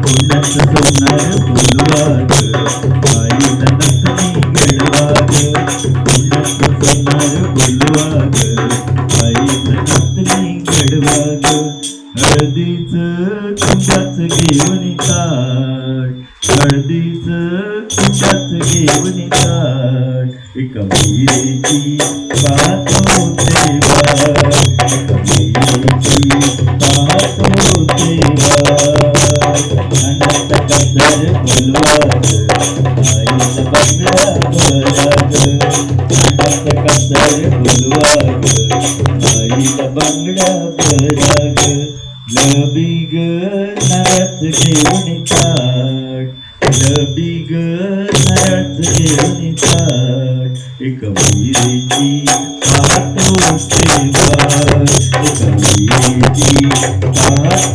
कोणाचं सोनार बोलवा ग आईला नथनी मिळवा ग कोणाचं सोनार बोलवा ग आईला नथनी मिळवा ग हळदीचं कुंकाचं घेऊन ताट हळदीचं कुंकाचं घेऊन ताट एका विहिरीची पाहतो देवा एका विहिरीची पाहतो देवा अनंत कदर बोलवा ग आईला बंगला भरा ग अनंत कदर बोलवा ग आईला बंगला भरा ग लबी ग नारळ घेऊन ताट लबी ग नारळ घेऊन ताट एक विहिरीची पाहतो देवा एक विहिरीची पाहतो